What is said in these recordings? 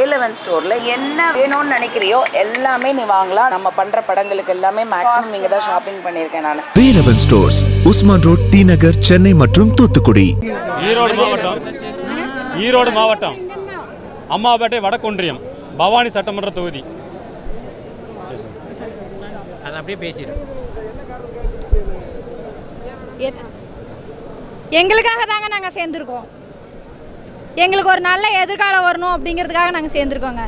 வேலவன் ஸ்டோர்ல என்ன வேணும்னு நினைக்கிறியோ எல்லாமே நீ வாங்கலாம். நம்ம பண்ற படங்களுக்கு எல்லாமே மேக்ஸிமம் இங்க தான் ஷாப்பிங் பண்ணியிருக்கேன் நான். Velavan stores, Usman road, T Nagar, Chennai மற்றும் தூத்துக்குடி. ஈரோடு மாவட்டம் அம்மாபேட்டை வடக்கொன்றியம் பவானி சட்டமன்ற தொகுதி. அதை அப்படியே பேசிடு. எங்களுக்காக தாங்க நாங்கள் சேர்ந்துருக்கோம். எங்களுக்கு ஒரு நல்ல எதிர்காலம் வரணும் அப்படிங்கிறதுக்காக நாங்கள் சேர்ந்துருக்கோங்க.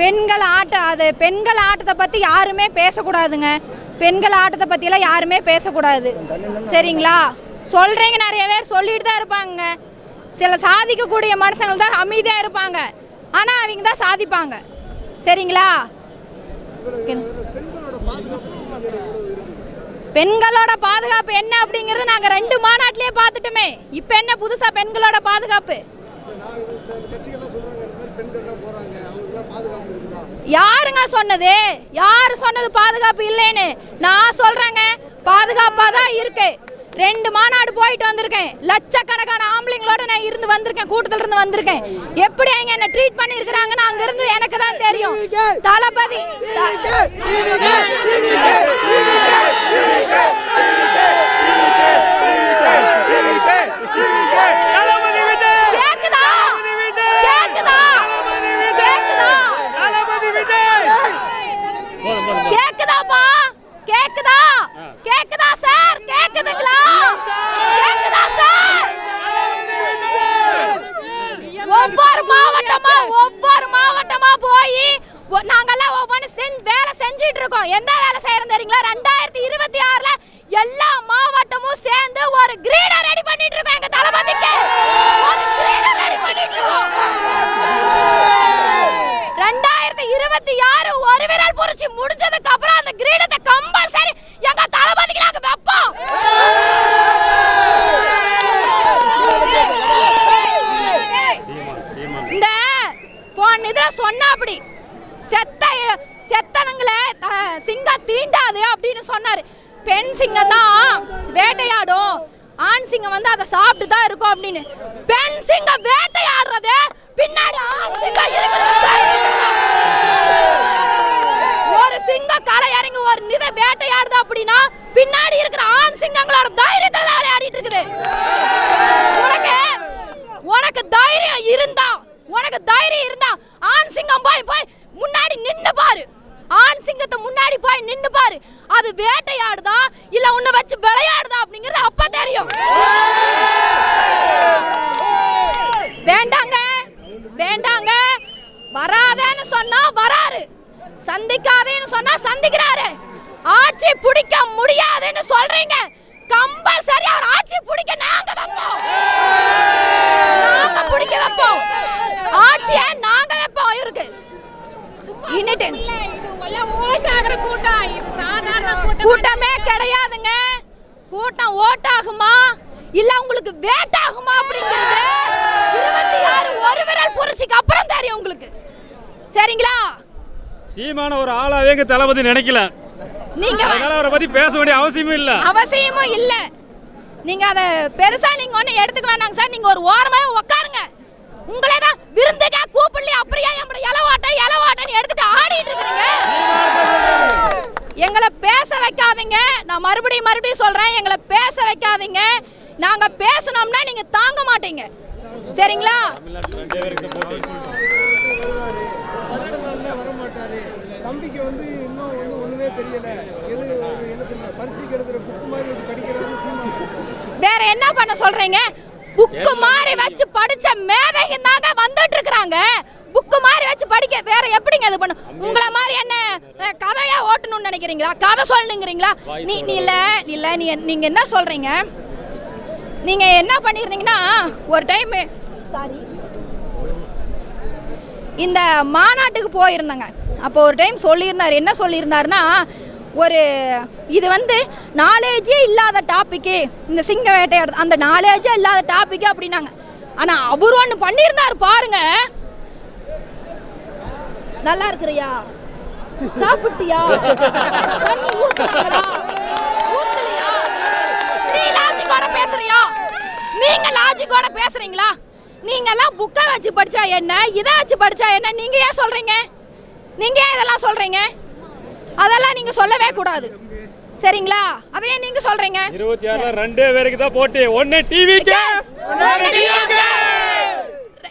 பெண்கள் ஆட்டத்தை பற்றி யாருமே பேசக்கூடாதுங்க. பெண்கள் ஆட்டத்தை பற்றியெல்லாம் யாருமே பேசக்கூடாது, சரிங்களா? சொல்கிறீங்க, நிறைய பேர் சொல்லிட்டு தான் இருப்பாங்க. சில சாதிக்கக்கூடிய மனுஷங்கள் தான் அமைதியாக இருப்பாங்க, ஆனால் அவங்க தான் சாதிப்பாங்க, சரிங்களா? பெண்களோட பாதுகாப்பு என்ன அப்படிங்கிறது நாங்கள் 2 மாநாட்டிலே பார்த்துட்டுமே. இப்போ என்ன புதுசாக பெண்களோட பாதுகாப்பு? யாருங்க சொன்னது? யாரு சொன்னது பாதுகாப்பு இல்லைன்னு? நான் சொல்றேங்க, பாதுகாப்பாக தான் இருக்கு. 2 மாநாடு போயிட்டு வந்திருக்கேன். லட்சக்கணக்கான ஆம்பளைங்களோட நான் இருந்து வந்திருக்கேன், கூட்டத்துல இருந்து வந்திருக்கேன். எப்படி அவங்க என்ன ட்ரீட் பண்ணி இருக்கிறாங்கன்னு அங்க இருந்து எனக்கு தான் தெரியும். தளபதி கேக்குதாப்பா? கேக்குதா சார்? கேக்குதுங்களா? கேக்குதா சார்? ஒவ்வொரு மாவட்டமா போய் நாங்கெல்லாம் ஒவ்வொன்று வேலை செஞ்சிட்டு இருக்கோம். எந்த வேலை செய்யறோம் தெரியுங்களா? 2026ல எல்லா மாவட்டமும் சேர்ந்து ஒரு கிரீடர் ரெடி பண்ணிட்டு இருக்கோம். எங்க தளபதிக்கு ஒரு கிரீடர் ரெடி பண்ணிட்டு இருக்கோம். 2026 ஒரு விரல் புரட்சி முடிஞ்சதுக்கு அப்புறம் அந்த கிரீடத்தை கம்பல்சரி எங்க தளபதிக்கு நாங்க வைப்போம். இந்த போன் இதுல சொன்னா அப்படி செத்தவங்கள சிங்கம் தீண்டாது அப்படின்னு சொன்னாரு. பெண் சிங்கம் தான் வேட்டையாடும், ஆண் சிங்கம் வந்து அதை சாப்பிட்டு தான் இருக்கும் அப்படின்னு. பெண் சிங்கம் வேட்டையாடுறது பின்னாடி ஆண் சிங்கம் இருக்கிறது. ஒரு சிங்கம் களை இறங்கி ஒரு நித வேட்டையாடுது அப்படின்னா பின்னாடி இருக்கிற ஆண் சிங்கங்களோட தைரியத்துல விளையாடிட்டு இருக்குது. உனக்கு தைரியம் இருந்தா ஆண் சிங்கம் போய் முன்னாடி நின்னு பாரு. ஆண் சிங்கத்தை முன்னாடி போய் நின்னு பாரு. அது வேட்டையாடுதா இல்ல உன்னை வச்சு விளையாடுதா அப்படிங்கிறது அப்ப தெரியும். வேண்டாங்க வராதேன்னு சொன்னா வராரு, சந்திக்காதேன்னு சொன்னா சந்திக்கிறாரு. ஆட்சி பிடிக்க முடியாதுன்னு சொல்றீங்க, கம்பல்சரி அவர் ஆட்சி பிடிக்க நாங்க பிடிக்க வைப்போம். ஆட்சியை நாங்க வைப்போம். இருக்கு கூட்டமே கிடையாதுங்க. கூட்டம் ஓட்டாகுமா இல்ல உங்களுக்கு வேட்டாகுமா அப்படிங்கிறது 26 ஒரு விரல் புரட்சிக்கு அப்புறம் தெரியும் உங்களுக்கு, சரிங்களா? சீமான ஒரு ஆளாவே எங்க தளபதி நினைக்கல. நீங்க அவரை பத்தி பேச வேண்டிய அவசியமும் இல்ல. நீங்க அத பெருசா நீங்க ஒண்ணு எடுத்துக்க வேண்டாங்க சார். நீங்க ஒரு ஓரமாவே உட்காருங்க. உங்களே தான் விருந்துக்கா கூப்பிடல, அப்படியே நம்மள இலவாட்டன்னு எடுத்துட்டு ஆடிட்டு இருக்கீங்க. எங்களை பேச வைக்காதீங்க. நான் மறுபடியும் சொல்றேன், எங்களை பேச வைக்காதீங்க. நாங்க பேசணும்னா நீங்க தாங்க மாட்டீங்க, சரிங்களா? தம்பிக்கு வந்து இன்னும் ஒண்ணுமே தெரியல. பரீட்சைக்கு எடுக்கிற புக் மாதிரி படிக்கிறாருன்னு சீமான் வேற என்ன பண்ண சொல்றீங்க? புக்கு மாதிரி வச்சு படிச்ச மேதைங்க தாங்க வந்துட்டு இருக்காங்க. புக்கு மாதிரி வச்சு படிக்க வேற எப்படிங்க இது பண்ண? உங்கள மாதிரி என்ன கதையா ஓட்டணும்னு நினைக்கிறீங்களா? கதை சொல்லணுங்கிறீங்களா? நீங்க என்ன சொல்றீங்க? நீங்க என்ன பண்ணிருந்தீங்கன்னா ஒரு டைம் இந்த மாநாட்டுக்கு போயிருந்தாங்க. அப்போ ஒரு டைம் சொல்லியிருந்தாரு. என்ன சொல்லியிருந்தாருன்னா, ஒரு இது வந்து நாலேஜே இல்லாத டாபிக்கு, இந்த சிங்க வேட்டையாடுறது அந்த நாலேஜே இல்லாத டாபிக் அப்படின்னாங்க. ஆனா அவர் ஒண்ணு பண்ணியிருந்தாரு பாருங்க. நல்லா இருக்கிறியா, சாப்பிட்டியா, தண்ணி ஊத்துறாங்களா, ஊத்தலையா, நீ லாஜிக்கோட பேசுறியா? நீங்க லாஜிக்கோட பேசுறீங்களா? நீங்க எல்லாம் புக்கை வச்சு படிச்சா என்ன, இதை வச்சு படிச்சா என்ன? நீங்க ஏன் சொல்றீங்க? நீங்க ஏன் இதெல்லாம் சொல்றீங்க? அதெல்லாம் நீங்க சொல்லவே கூடாது, சரிங்களா? அதையே நீங்க சொல்றீங்க. 26ல ரெண்டே பேருக்கு தான் போட்டி. ஒன்னு டிவிக்கு,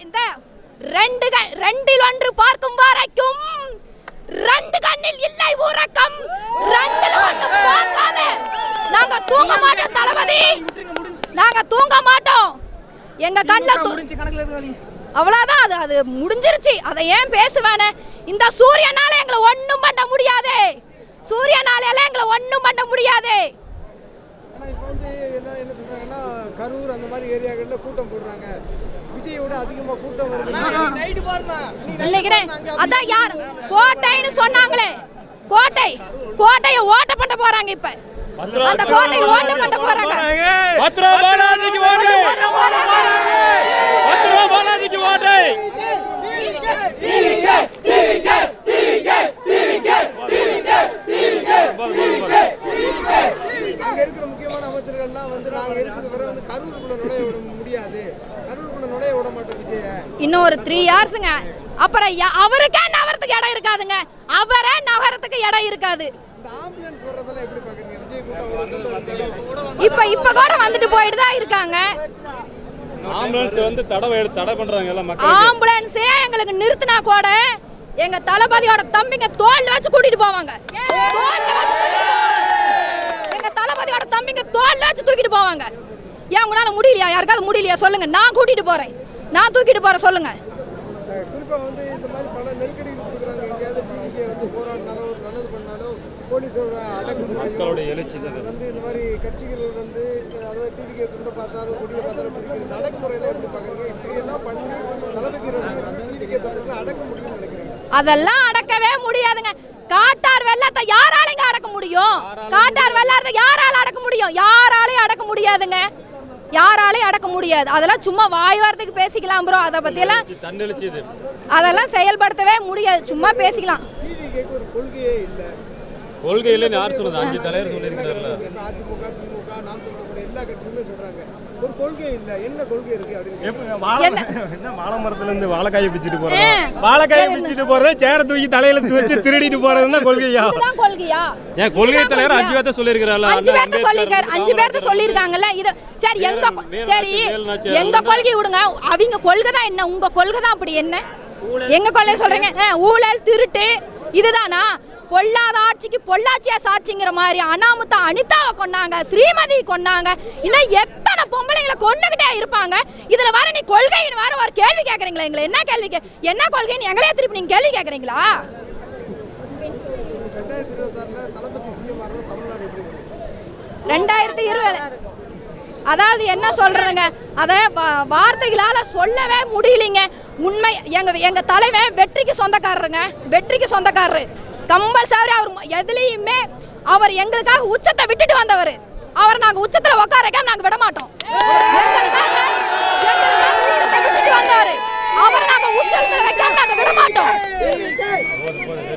இந்த ரெண்டில் ஒன்று பார்க்கும் வரைக்கும் ரெண்டு கண்ணில் இல்லை உறக்கம். ரெண்டில் ஒன்று பார்க்காத நாங்க தூங்க மாட்டோம் தளபதி, நாங்க தூங்க மாட்டோம். எங்க கண்ணில் அவ்வளவுதான், அது முடிஞ்சிருச்சு. அதை ஏன் பேசுவேனே? இந்த சூரியனால எங்களை ஒண்ணும் பண்ண முடியாது, சூரியனால எங்களை ஒண்ணும் பண்ண முடியாது. ஆனா இப்போ வந்து என்ன சொல்றாங்கன்னா, கரூர் அந்த மாதிரி ஏரியாக்கள்ல கூட்டம் போடுறாங்க, விஜயோட அதிகமா கூட்டம் வருது. நினைக்கிறேன் அதான் யார் கோட்டைன்னு சொன்னாங்களே, கோட்டையை ஓட்ட பண்ண போறாங்க. இப்ப அந்த கோட்டையை ஓட்ட பண்ண போறாங்க. பத்ரா பாலாஜிக்கு ஓட்டு, பத்ரா பாலாஜிக்கு ஓட்டு. அங்க இருக்கிற முக்கியமான அமைச்சர்கள்லாம் வந்து நாங்க இருக்கிறது வரை வந்து கரூருக்குள்ள நுழைய விட முடியாது, கரூருக்குள்ள நுழைய விட மாட்டோம் விஜய. இன்னும் ஒரு 3 இயர்ஸ்ங்க, அப்புறம் அவருக்கே நகரத்துக்கு இடம் இருக்காதுங்க, அவரே நகரத்துக்கு இடம் இருக்காது. இந்த ஆம்புலன்ஸ் வர்றதெல்லாம் எப்படி பாக்குறீங்க? விஜய் கூட்டம் இப்ப கூட வந்துட்டு போயிட்டு தான் இருக்காங்க. ஆம்புலன்ஸ் வந்து தடை பண்றாங்க எல்லாம் மக்கள். ஆம்புலன்ஸே எங்களுக்கு நிறுத்தினா கூட எங்க தளபதியோட தம்பிங்க தோல்ல வச்சு கூட்டிட்டு போவாங்க. எங்க தளபதியோட தம்பிங்க தோல்ல வச்சு தூக்கிட்டு போவாங்க. ஏன் உங்களால முடியலையா? யாருக்காவது முடியலையா சொல்லுங்க, நான் கூட்டிட்டு போறேன், நான் தூக்கிட்டு போறேன், சொல்லுங்க. குறிப்பா வந்து இந்த மாதிரி பல நெருக்கடி கொடுக்குறாங்க. எங்கேயாவது இங்கே வந்து போராடினாலும் ஒரு நல்லது பண்ணாலும் போலீஸோட மக்களோட எழுச்சி வந்து இந்த மாதிரி கட்சிகள் வந்து அதாவது டிவிக்கு துண்டை பார்த்தாலும் கொடியை பார்த்தாலும் பிடிக்கிறது அடக்குமுறையில எப்படி பாக்குறீங்க? இப்படி எல்லாம் பண்ணி தலைமைக்கு டிவிக்கு துண்டை அடக்க முடியும்னு நினைக்கிறீங்க? அதெல்லாம் அடக்கவே முடியாதுங்க. காட்டார் வெள்ளத்தை யாராலையும் அடக்க முடியும்? காட்டார் வெள்ளத்தை யாரால அடக்க முடியும்? யாராலையும் அடக்க முடியாதுங்க, யாராலையும் அடக்க முடியாது. அதெல்லாம் சும்மா வாய் வார்த்தைக்கு பேசிக்கலாம் ப்ரோ, அதை பத்தி எல்லாம் அதெல்லாம் செயல்படுத்தவே முடியாது, சும்மா பேசிக்கலாம். டிவிக்கு ஒரு கொள்கையே இல்லை, கொள்கை இல்லைன்னு யார் சொல்றது? 5 தலைவர் சொல்லியிருக்காருல்ல. அதிமுக, திமுக, நாம் தமிழர் கூட எல்லா கட்சியுமே சொல்றாங்க ஒரு கொள்கை இல்லை. என்ன கொள்கை இருக்கு அப்படின்னு? என்ன வாழைமரத்துல இருந்து வாழைக்காயை பிச்சுட்டு போறது, வாழைக்காயை பிச்சுட்டு போறது, சேர தூக்கி தலையில வச்சு திருடிட்டு போறதுன்னா கொள்கையா? இதுதான் கொள்கையா? ஏன் கொள்கை தலைவர் 5 பேர்த்த சொல்லியிருக்காருல்ல, 5 பேர்த்த சொல்லிருக்காரு, 5 பேர்த்த சொல்லிருக்காங்கல்ல. இது சரி, எங்க கொள்கை விடுங்க, அவங்க கொள்கை தான் என்ன, உங்க கொள்கை தான் அப்படி என்ன? எங்க கொள்கை சொல்றீங்க? ஊழல், திருட்டு, இதுதானா? பொல்லாத ஆட்சிக்கு பொள்ளாச்சியா சாட்சிங்கிற மாதிரி அனாமுத்தா அனிதாவை கொன்னாங்க, ஸ்ரீமதி கொன்னாங்க, இன்னும் எத்தனை பொம்பளைங்களை கொன்னுகிட்டே இருப்பாங்க. இதுல வர நீ கொள்கைன்னு வர ஒரு கேள்வி கேட்கறீங்களா? எங்களை என்ன கேள்வி, என்ன கொள்கைன்னு எங்களே திருப்பி நீங்க கேள்வி கேட்கறீங்களா? 2020 அதாவது என்ன சொல்றதுங்க, அதை வார்த்தைகளால சொல்லவே முடியலைங்க. உண்மை, எங்க தலைவன் வெற்றிக்கு சொந்தக்காரருங்க, வெற்றிக்கு சொந்தக்காரரு. கம்பல்சரி அவர் எதுலையுமே அவர் எங்களுக்காக உச்சத்தை விட்டுட்டு வந்தவர். அவர் நாங்க உச்சத்துல உட்கார வைக்காம நாங்க விட மாட்டோம். எங்களுக்காக உச்சத்தை விட்டுட்டு வந்தவர், அவர் நாங்க உச்சத்துல வைக்காம நாங்க விட மாட்டோம்.